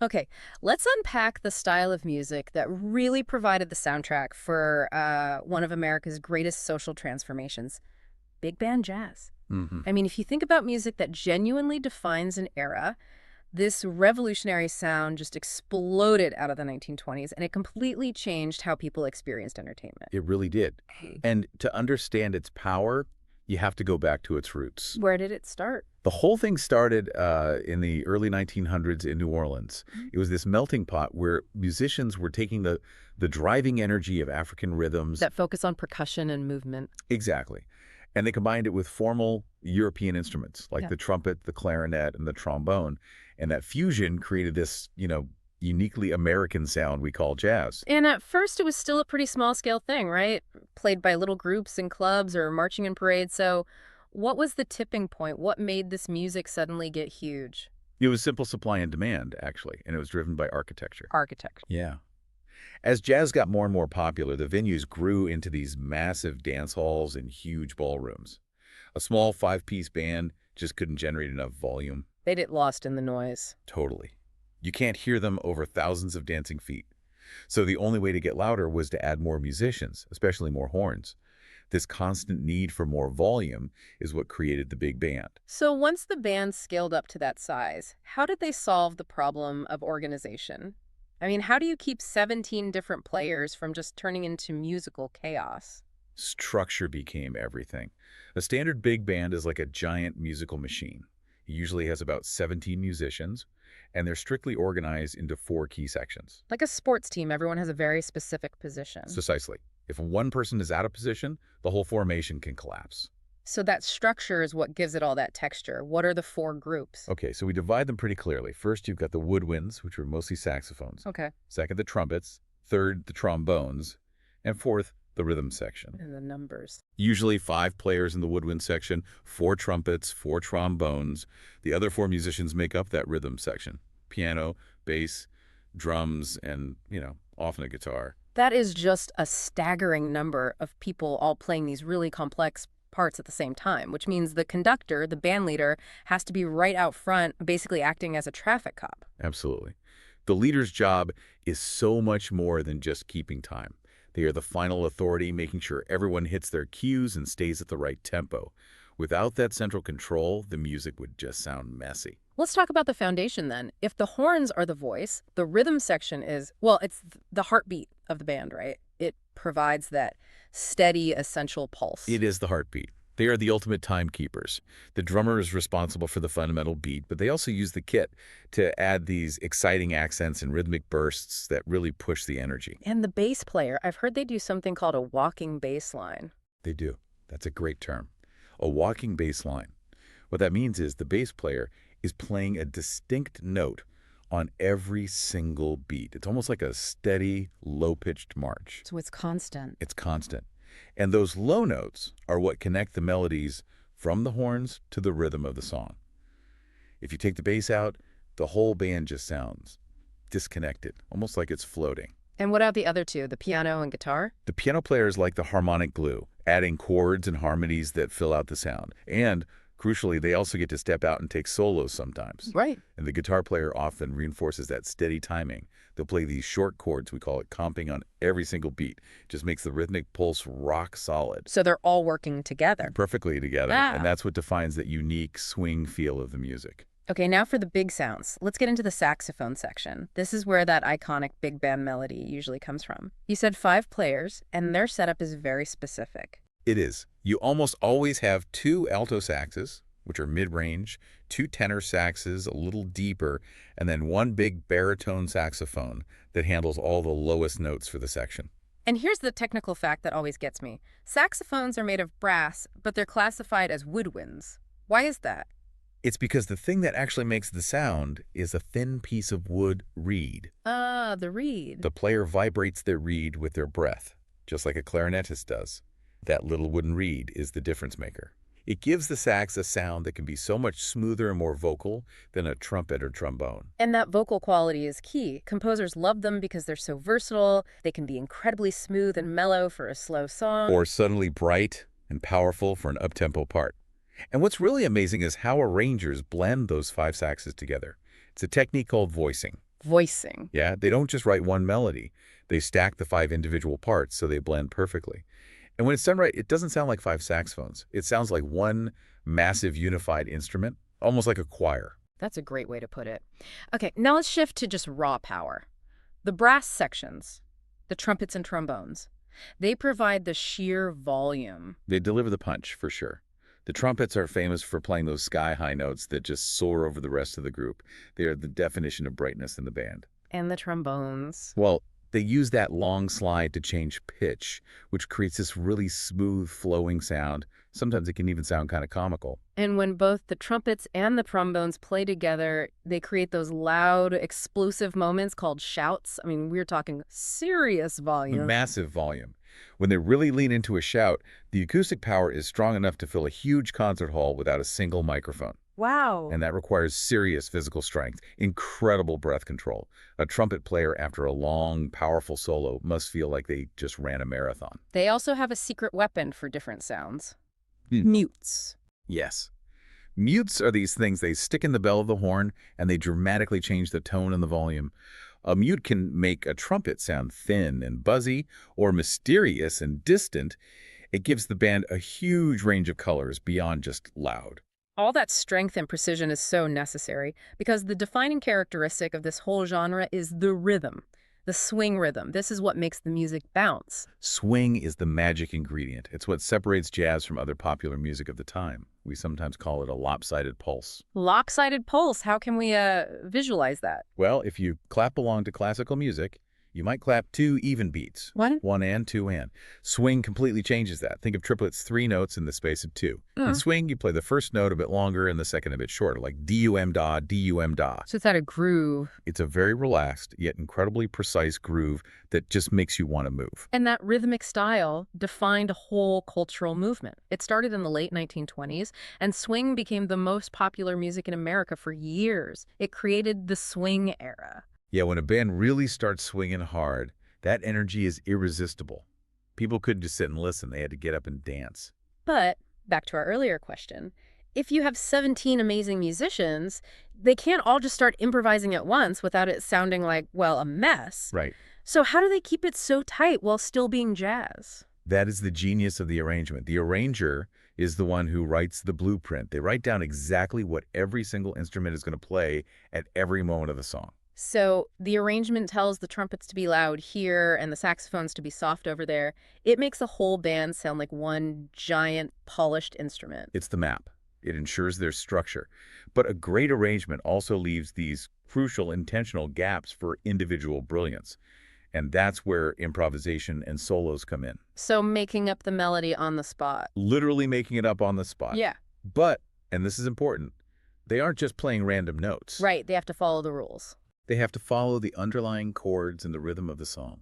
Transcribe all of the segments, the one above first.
Okay, let's unpack the style of music that really provided the soundtrack for one of America's greatest social transformations, big band jazz. Hmm. I mean, if you think about music that genuinely defines an era, this revolutionary sound just exploded out of the 1920s, and it completely changed how people experienced entertainment. It really did. And to understand its power, you have to go back to its roots. Where did it start? The whole thing started in the early 1900s in New Orleans. Mhm. It was this melting pot where musicians were taking the driving energy of African rhythms. That focus on percussion and movement. Exactly. And they combined it with formal European instruments like Yeah. the trumpet, the clarinet, and the trombone. And that fusion created this, uniquely American sound we call jazz. And at first, it was still a pretty small scale thing, right? Played by little groups in clubs or marching in parades. So, what was the tipping point? What made this music suddenly get huge? It was simple supply and demand, actually, and it was driven by architecture. Architecture. Yeah. As jazz got more and more popular, the venues grew into these massive dance halls and huge ballrooms. A small five-piece band just couldn't generate enough volume. They'd get lost in the noise. Totally. You can't hear them over thousands of dancing feet. So the only way to get louder was to add more musicians, especially more horns. This constant need for more volume is what created the big band. So, once the band scaled up to that size, how did they solve the problem of organization? I mean, how do you keep 17 different players from just turning into musical chaos? Structure became everything. A standard big band is like a giant musical machine. It usually has about 17 musicians, and they're strictly organized into four key sections. Like a sports team, everyone has a very specific position. Precisely. If one person is out of position, the whole formation can collapse. So that structure is what gives it all that texture. What are the four groups? Okay, so we divide them pretty clearly. First, you've got the woodwinds, which are mostly saxophones. Okay. Second, the trumpets. Third, the trombones. And fourth, the rhythm section. And the numbers. Usually 5 players in the woodwind section, 4 trumpets, 4 trombones. The other 4 musicians make up that rhythm section. Piano, bass, drums, and, often a guitar. That is just a staggering number of people all playing these really complex parts at the same time, which means the conductor, the band leader, has to be right out front, basically acting as a traffic cop. Absolutely. The leader's job is so much more than just keeping time. They are the final authority, making sure everyone hits their cues and stays at the right tempo. Without that central control, the music would just sound messy. Let's talk about the foundation then. If the horns are the voice, the rhythm section is, well, it's the heartbeat of the band, right? It provides that steady, essential pulse. It is the heartbeat. They are the ultimate timekeepers. The drummer is responsible for the fundamental beat, but they also use the kit to add these exciting accents and rhythmic bursts that really push the energy. And the bass player, I've heard they do something called a walking bass line. They do. That's a great term. A walking bass line. What that means is the bass player is playing a distinct note on every single beat. It's almost like a steady, low-pitched march. So it's constant. It's constant. And those low notes are what connect the melodies from the horns to the rhythm of the song. If you take the bass out, the whole band just sounds disconnected, almost like it's floating. And what about the other two, the piano and guitar? The piano player is like the harmonic glue, adding chords and harmonies that fill out the sound. And crucially, they also get to step out and take solos sometimes. Right. And the guitar player often reinforces that steady timing. They'll play these short chords, we call it comping, on every single beat. Just makes the rhythmic pulse rock solid. So they're all working together. Perfectly together. Wow. And that's what defines that unique swing feel of the music. Okay, now for the big sounds. Let's get into the saxophone section. This is where that iconic big band melody usually comes from. You said 5 players, and their setup is very specific. It is. You almost always have 2 alto saxes, which are mid-range, 2 tenor saxes, a little deeper, and then 1 big baritone saxophone that handles all the lowest notes for the section. And here's the technical fact that always gets me. Saxophones are made of brass, but they're classified as woodwinds. Why is that? It's because the thing that actually makes the sound is a thin piece of wood reed. Ah, the reed. The player vibrates their reed with their breath, just like a clarinetist does. That little wooden reed is the difference maker. It gives the sax a sound that can be so much smoother and more vocal than a trumpet or trombone. And that vocal quality is key. Composers love them because they're so versatile. They can be incredibly smooth and mellow for a slow song. Or suddenly bright and powerful for an up-tempo part. And what's really amazing is how arrangers blend those 5 saxes together. It's a technique called voicing. Voicing. Yeah, they don't just write one melody. They stack the 5 individual parts so they blend perfectly. And when it's done right, it doesn't sound like 5 saxophones. It sounds like one massive unified instrument, almost like a choir. That's a great way to put it. Okay, now let's shift to just raw power. The brass sections, the trumpets and trombones, they provide the sheer volume. They deliver the punch, for sure. The trumpets are famous for playing those sky-high notes that just soar over the rest of the group. They are the definition of brightness in the band. And the trombones. Well, they use that long slide to change pitch, which creates this really smooth, flowing sound. Sometimes it can even sound kind of comical. And when both the trumpets and the trombones play together, they create those loud, explosive moments called shouts. I mean, we're talking serious volume. Massive volume. When they really lean into a shout, the acoustic power is strong enough to fill a huge concert hall without a single microphone. Wow. And that requires serious physical strength, incredible breath control. A trumpet player after a long, powerful solo must feel like they just ran a marathon. They also have a secret weapon for different sounds. Mutes. Yes. Mutes are these things they stick in the bell of the horn, and they dramatically change the tone and the volume. A mute can make a trumpet sound thin and buzzy, or mysterious and distant. It gives the band a huge range of colors beyond just loud. All that strength and precision is so necessary because the defining characteristic of this whole genre is the rhythm, the swing rhythm. This is what makes the music bounce. Swing is the magic ingredient. It's what separates jazz from other popular music of the time. We sometimes call it a lopsided pulse. Lopsided pulse, how can we visualize that? Well, if you clap along to classical music, you might clap 2 even beats. What? 1 and 2 and. Swing completely changes that. Think of triplets, 3 notes in the space of 2. In swing, you play the first note a bit longer and the second a bit shorter, like D-U-M-da, D-U-M-da. So it's at a groove. It's a very relaxed, yet incredibly precise groove that just makes you want to move. And that rhythmic style defined a whole cultural movement. It started in the late 1920s, and swing became the most popular music in America for years. It created the swing era. Yeah, when a band really starts swinging hard, that energy is irresistible. People couldn't just sit and listen. They had to get up and dance. But, back to our earlier question, if you have 17 amazing musicians, they can't all just start improvising at once without it sounding like, well, a mess. Right. So how do they keep it so tight while still being jazz? That is the genius of the arrangement. The arranger is the one who writes the blueprint. They write down exactly what every single instrument is going to play at every moment of the song. So the arrangement tells the trumpets to be loud here and the saxophones to be soft over there. It makes the whole band sound like one giant polished instrument. It's the map. It ensures their structure. But a great arrangement also leaves these crucial intentional gaps for individual brilliance. And that's where improvisation and solos come in. So making up the melody on the spot. Literally making it up on the spot. Yeah. But, and this is important, they aren't just playing random notes. Right, they have to follow the rules. They have to follow the underlying chords and the rhythm of the song.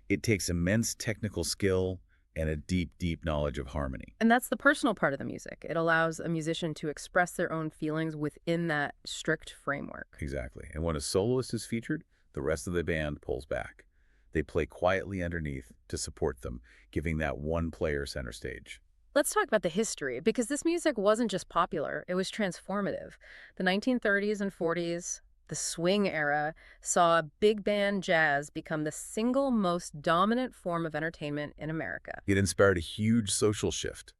It takes immense technical skill and a deep, deep knowledge of harmony. And that's the personal part of the music. It allows a musician to express their own feelings within that strict framework. Exactly. And when a soloist is featured, the rest of the band pulls back. They play quietly underneath to support them, giving that one player center stage. Let's talk about the history, because this music wasn't just popular, it was transformative. The 1930s and 40s, the swing era, saw big band jazz become the single most dominant form of entertainment in America. It inspired a huge social shift.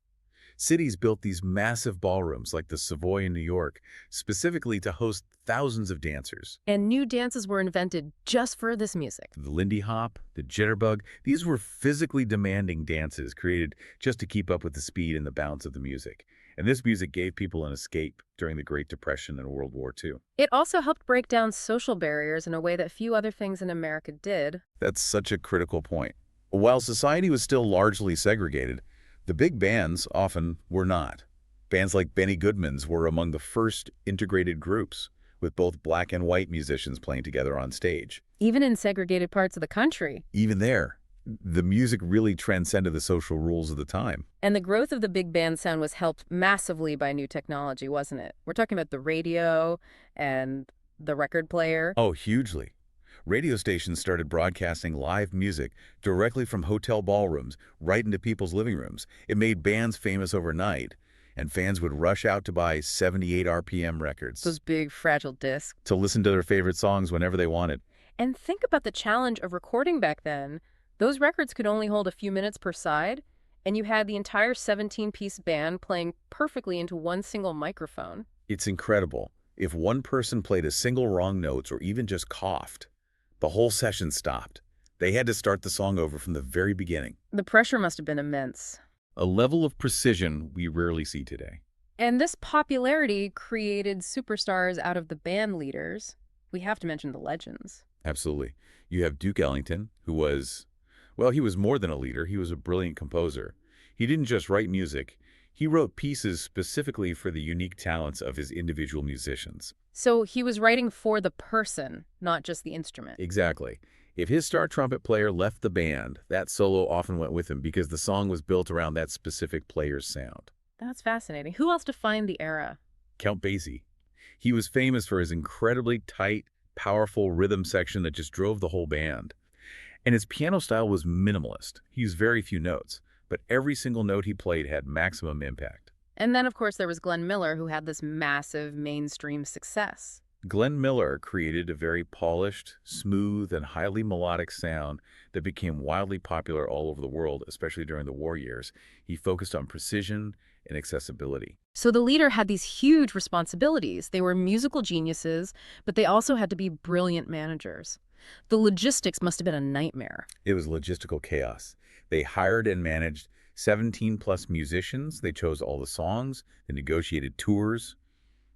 Cities built these massive ballrooms like the Savoy in New York, specifically to host thousands of dancers. And new dances were invented just for this music. The Lindy Hop, the Jitterbug, these were physically demanding dances created just to keep up with the speed and the bounce of the music. And this music gave people an escape during the Great Depression and World War II. It also helped break down social barriers in a way that few other things in America did. That's such a critical point. While society was still largely segregated, the big bands often were not. Bands like Benny Goodman's were among the first integrated groups, with both black and white musicians playing together on stage. Even in segregated parts of the country. Even there, the music really transcended the social rules of the time. And the growth of the big band sound was helped massively by new technology, wasn't it? We're talking about the radio and the record player. Oh, hugely. Radio stations started broadcasting live music directly from hotel ballrooms right into people's living rooms. It made bands famous overnight. and fans would rush out to buy 78 RPM records Those big, fragile discs. to listen to their favorite songs whenever they wanted. And think about the challenge of recording back then. Those records could only hold a few minutes per side, and you had the entire 17-piece band playing perfectly into one single microphone. It's incredible. If one person played a single wrong notes or even just coughed, the whole session stopped. They had to start the song over from the very beginning. The pressure must have been immense. A level of precision we rarely see today. And this popularity created superstars out of the band leaders. We have to mention the legends. Absolutely. You have Duke Ellington, who was, well, he was more than a leader. He was a brilliant composer. He didn't just write music. He wrote pieces specifically for the unique talents of his individual musicians. So he was writing for the person, not just the instrument. Exactly. If his star trumpet player left the band, that solo often went with him because the song was built around that specific player's sound. That's fascinating. Who else defined the era? Count Basie. He was famous for his incredibly tight, powerful rhythm section that just drove the whole band. And his piano style was minimalist. He used very few notes, but every single note he played had maximum impact. And then, of course, there was Glenn Miller, who had this massive mainstream success. Glenn Miller created a very polished, smooth, and highly melodic sound that became wildly popular all over the world, especially during the war years. He focused on precision and accessibility. So the leader had these huge responsibilities. They were musical geniuses, but they also had to be brilliant managers. The logistics must have been a nightmare. It was logistical chaos. They hired and managed 17-plus musicians. They chose all the songs. They negotiated tours,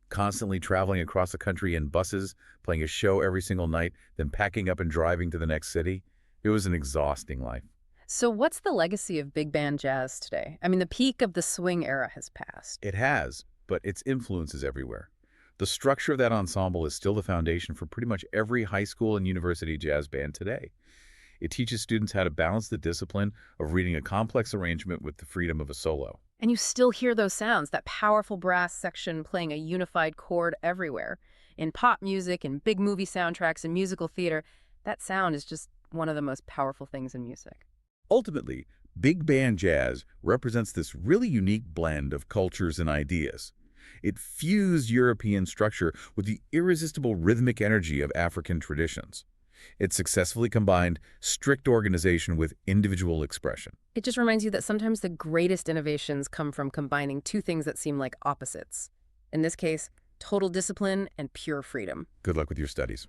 constantly traveling across the country in buses, playing a show every single night, then packing up and driving to the next city. It was an exhausting life. So what's the legacy of big band jazz today? I mean, the peak of the swing era has passed. It has, but its influence is everywhere. The structure of that ensemble is still the foundation for pretty much every high school and university jazz band today. It teaches students how to balance the discipline of reading a complex arrangement with the freedom of a solo. And you still hear those sounds, that powerful brass section playing a unified chord everywhere. In pop music, in big movie soundtracks, in musical theater, that sound is just one of the most powerful things in music. Ultimately, big band jazz represents this really unique blend of cultures and ideas. It fused European structure with the irresistible rhythmic energy of African traditions. It successfully combined strict organization with individual expression. It just reminds you that sometimes the greatest innovations come from combining two things that seem like opposites. In this case, total discipline and pure freedom. Good luck with your studies.